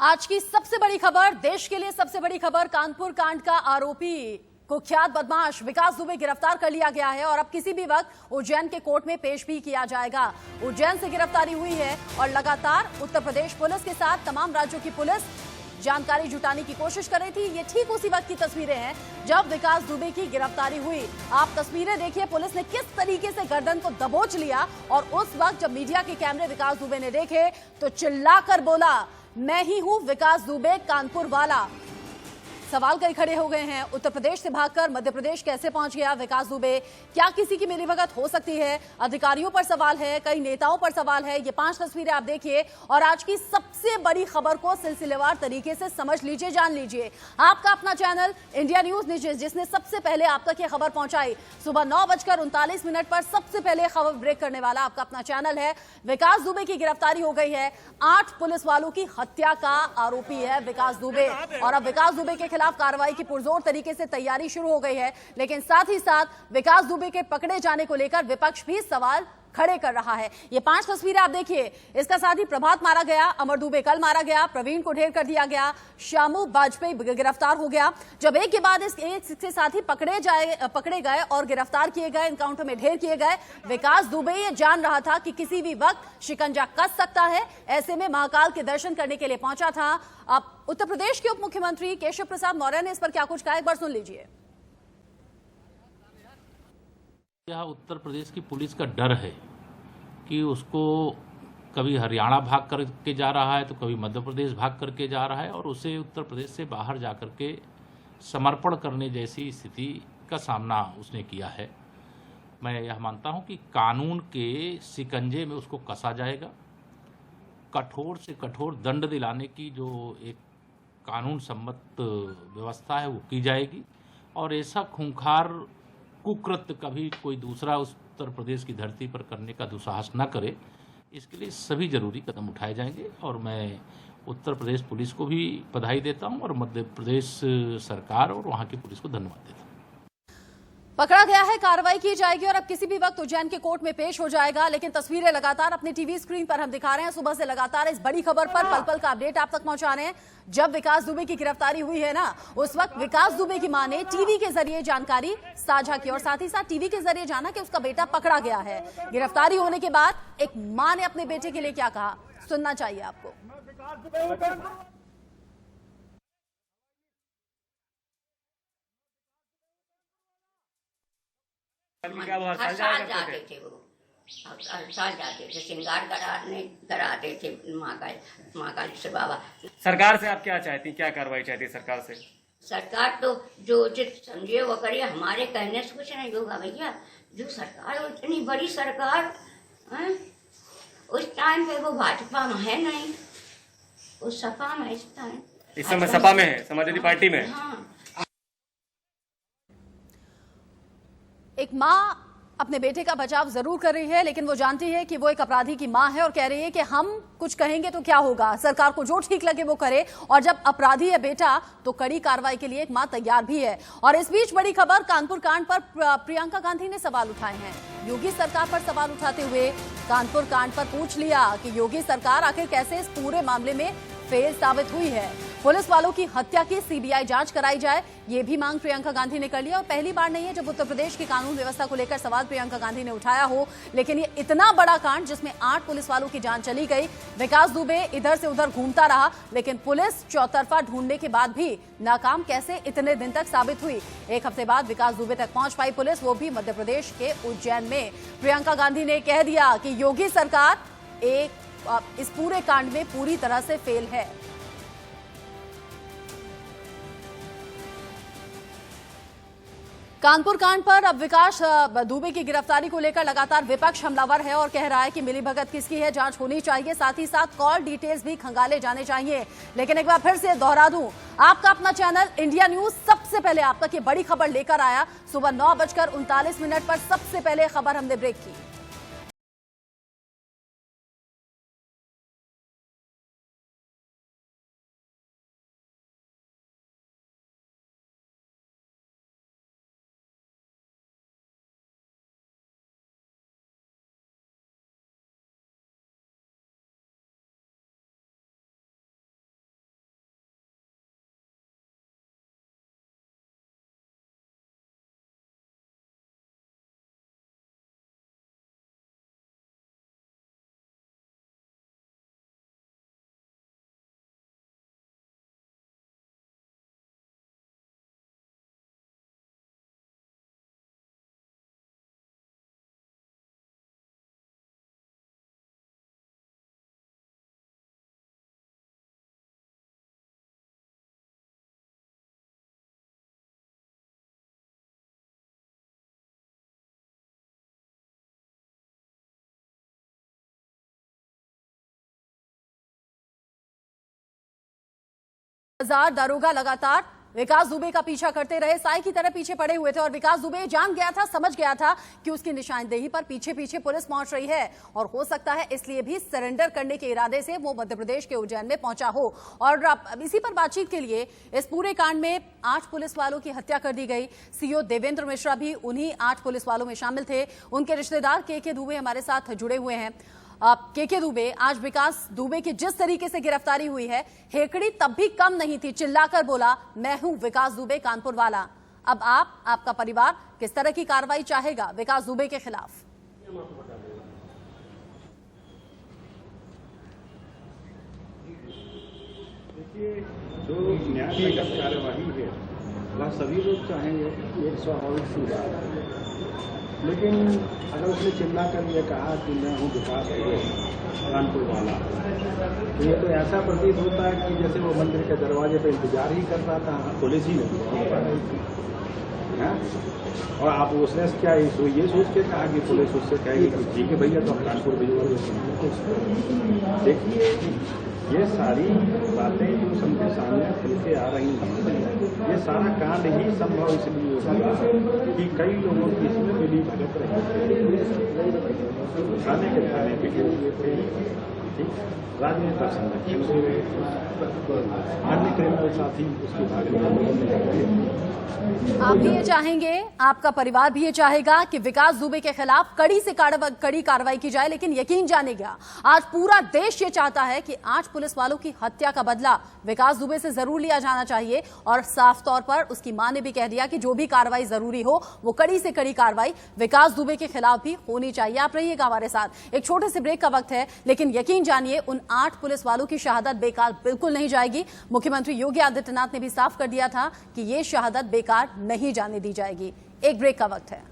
आज की सबसे बड़ी खबर, देश के लिए सबसे बड़ी खबर, कानपुर कांड का आरोपी कुख्यात बदमाश विकास दुबे गिरफ्तार कर लिया गया है और अब किसी भी वक्त उज्जैन के कोर्ट में पेश भी किया जाएगा। उज्जैन से गिरफ्तारी हुई है और लगातार उत्तर प्रदेश पुलिस के साथ तमाम राज्यों की पुलिस जानकारी जुटाने की कोशिश कर रही थी। ये ठीक उसी वक्त की तस्वीरें हैं जब विकास दुबे की गिरफ्तारी हुई। आप तस्वीरें देखिए, पुलिस ने किस तरीके से गर्दन को दबोच लिया और उस वक्त जब मीडिया के कैमरे विकास दुबे ने देखे तो चिल्लाकर बोला, मैं ही हूं विकास दुबे, कानपुर वाला। सवाल कई खड़े हो गए हैं, उत्तर प्रदेश से भागकर मध्य प्रदेश कैसे पहुंच गया विकास दुबे? क्या किसी की मिलीभगत हो सकती है? अधिकारियों पर सवाल है, कई नेताओं पर सवाल है। ये 5 तस्वीरें आप देखिए और आज की सबसे बड़ी खबर को सिलसिलेवार तरीके से समझ लीजिए, जान लीजिए। आपका अपना चैनल इंडिया न्यूज जिसने सबसे पहले आप तक ये खबर पहुंचाई, सुबह 9:39 पर सबसे पहले खबर ब्रेक करने वाला आपका अपना चैनल है। विकास दुबे की गिरफ्तारी हो गई है। 8 पुलिस वालों की हत्या का आरोपी है विकास दुबे और अब विकास दुबे के खिलाफ कार्रवाई की पुरजोर तरीके से तैयारी शुरू हो गई है। लेकिन साथ ही साथ विकास दुबे के पकड़े जाने को लेकर विपक्ष भी सवाल खड़े कर रहा है। ये 5 तस्वीरें आप देखिए, इसका साथ ही प्रभात मारा गया, अमर दुबे कल मारा गया, प्रवीण को ढेर कर दिया गया, श्यामू वाजपेयी गिरफ्तार हो गया। जब एक के बाद इसके साथ ही पकड़े गए और गिरफ्तार किए गए, एनकाउंटर में ढेर किए गए, विकास दुबे ये जान रहा था कि किसी भी वक्त शिकंजा कस सकता है। ऐसे में महाकाल के दर्शन करने के लिए पहुंचा था। अब उत्तर प्रदेश के उप मुख्यमंत्री केशव प्रसाद मौर्य ने इस पर क्या कुछ कहा, एक बार सुन लीजिए। यह उत्तर प्रदेश की पुलिस का डर है कि उसको कभी हरियाणा भाग करके जा रहा है तो कभी मध्य प्रदेश भाग करके जा रहा है और उसे उत्तर प्रदेश से बाहर जा करके समर्पण करने जैसी स्थिति का सामना उसने किया है। मैं यह मानता हूं कि कानून के शिकंजे में उसको कसा जाएगा, कठोर से कठोर दंड दिलाने की जो एक कानून सम्मत व्यवस्था है वो की जाएगी और ऐसा खूंखार कुकृत्य कभी कोई दूसरा उत्तर प्रदेश की धरती पर करने का दुस्साहस न करे, इसके लिए सभी जरूरी कदम उठाए जाएंगे। और मैं उत्तर प्रदेश पुलिस को भी बधाई देता हूं और मध्य प्रदेश सरकार और वहां की पुलिस को धन्यवाद देता हूं। पकड़ा गया है, कार्रवाई की जाएगी और अब किसी भी वक्त उज्जैन के कोर्ट में पेश हो जाएगा। लेकिन तस्वीरें लगातार अपनी टीवी स्क्रीन पर हम दिखा रहे हैं। सुबह से लगातार इस बड़ी खबर पर पल पल का अपडेट आप तक पहुंचा रहे हैं। जब विकास दुबे की गिरफ्तारी हुई है ना, उस वक्त विकास दुबे की मां ने टीवी के जरिए जानकारी साझा की और साथ ही साथ टीवी के जरिए जाना कि उसका बेटा पकड़ा गया है। गिरफ्तारी होने के बाद एक मां ने अपने बेटे के लिए क्या कहा, सुनना चाहिए आपको। हर साल जाते थे वो, हर साल जाते थे, श्रृंगार कराते थे महाकाल से बाबा। सरकार से आप क्या चाहती, क्या कार्रवाई चाहती है सरकार से? सरकार तो जो उचित समझे वो करे, हमारे कहने से कुछ नहीं होगा भैया। जो सरकार, इतनी बड़ी सरकार है, उस टाइम पे वो भाजपा में है नहीं, उस सपा में इस टाइम, इस समय सपा में है, समाजवादी पार्टी में। हाँ। एक मां अपने बेटे का बचाव जरूर कर रही है, लेकिन वो जानती है कि वो एक अपराधी की मां है और कह रही है कि हम कुछ कहेंगे तो क्या होगा, सरकार को जो ठीक लगे वो करे। और जब अपराधी है बेटा तो कड़ी कार्रवाई के लिए एक मां तैयार भी है। और इस बीच बड़ी खबर, कानपुर कांड पर प्रियंका गांधी ने सवाल उठाए हैं। योगी सरकार पर सवाल उठाते हुए कानपुर कांड पर पूछ लिया कि योगी सरकार आखिर कैसे इस पूरे मामले में फेल साबित हुई है। पुलिस वालों की हत्या की सीबीआई जांच कराई जाए, ये भी मांग प्रियंका गांधी ने कर लिया। और पहली बार नहीं है जब उत्तर प्रदेश की कानून व्यवस्था को लेकर सवाल प्रियंका गांधी ने उठाया हो। लेकिन ये इतना बड़ा कांड जिसमें 8 पुलिस वालों की जान चली गई, विकास दुबे इधर से उधर घूमता रहा, लेकिन पुलिस चौतरफा ढूंढने के बाद भी नाकाम कैसे इतने दिन तक साबित हुई। 1 हफ्ते बाद विकास दुबे तक पहुंच पाई पुलिस, वो भी मध्य प्रदेश के उज्जैन में। प्रियंका गांधी ने कह दिया कि योगी सरकार इस पूरे कांड में पूरी तरह से फेल है। कानपुर कांड पर अब विकास दुबे की गिरफ्तारी को लेकर लगातार विपक्ष हमलावर है और कह रहा है कि मिलीभगत किसकी है, जांच होनी चाहिए, साथ ही साथ कॉल डिटेल्स भी खंगाले जाने चाहिए। लेकिन एक बार फिर से दोहरा दूं, आपका अपना चैनल इंडिया न्यूज सबसे पहले आप तक ये बड़ी खबर लेकर आया। सुबह 9:39 पर सबसे पहले खबर हमने ब्रेक की। हजार दारोगा लगातार विकास दुबे का पीछा करते रहे, साई की तरह पीछे पड़े हुए थे और विकास दुबे जान गया था, समझ गया था कि उसकी निशानदेही पर पीछे पीछे पुलिस पहुंच रही है और हो सकता है इसलिए भी सरेंडर करने के इरादे से वो मध्य प्रदेश के उज्जैन में पहुंचा हो। और अब इसी पर बातचीत के लिए इस पूरे कांड में 8 पुलिस वालों की हत्या कर दी गई। सीओ देवेंद्र मिश्रा भी उन्हीं 8 पुलिस वालों में शामिल थे। उनके रिश्तेदार के दुबे हमारे साथ जुड़े हुए हैं। के दुबे, आज विकास दुबे की जिस तरीके से गिरफ्तारी हुई है, हेकड़ी तब भी कम नहीं थी, चिल्लाकर बोला मैं हूं विकास दुबे कानपुर वाला। अब आपका परिवार किस तरह की कार्रवाई चाहेगा विकास दुबे के खिलाफ? देखिए, जो न्यायिक कार्यवाही है वह सभी लोग चाहेंगे, एक स्वाभाविक सी बात है। लेकिन अगर उसने चिल्ला कर ये कहा कि मैं हूँ विकास दुबे कानपुर वाला, तो ये तो ऐसा प्रतीत होता है कि जैसे वो मंदिर के दरवाजे पे इंतजार ही कर रहा था, पुलिस ही नहीं पहुंच पा रही थी। और आप उसने क्या ये सोच के कहा कि पुलिस उससे कहेगी कि ठीक है भैया तो कानपुर भिजवाइए। देखिए, ये सारी बातें जो सबके सामने खुल के आ रही हैं, ये सारा कांड ही संभव इसलिए हुआ कि कई लोगों की इसमें मिली भगत रही थाने के थाने बिके हुए थे, राजनीतिक संगठन से अन्य क्रिमिनल साथी उसके भागने। आप भी ये चाहेंगे, आपका परिवार भी ये चाहेगा कि विकास दुबे के खिलाफ कड़ी से कड़ी कार्रवाई की जाए, लेकिन यकीन जानिएगा आज पूरा देश ये चाहता है कि 8 पुलिस वालों की हत्या का बदला विकास दुबे से जरूर लिया जाना चाहिए। और साफ तौर पर उसकी मां ने भी कह दिया कि जो भी कार्रवाई जरूरी हो वो कड़ी से कड़ी कार्रवाई विकास दुबे के खिलाफ भी होनी चाहिए। आप रहिएगा हमारे साथ, एक छोटे से ब्रेक का वक्त है, लेकिन यकीन जानिए उन 8 पुलिस वालों की शहादत बेकार बिल्कुल नहीं जाएगी। मुख्यमंत्री योगी आदित्यनाथ ने भी साफ कर दिया था कि ये शहादत बेकार नहीं जाने दी जाएगी। एक ब्रेक का वक्त है।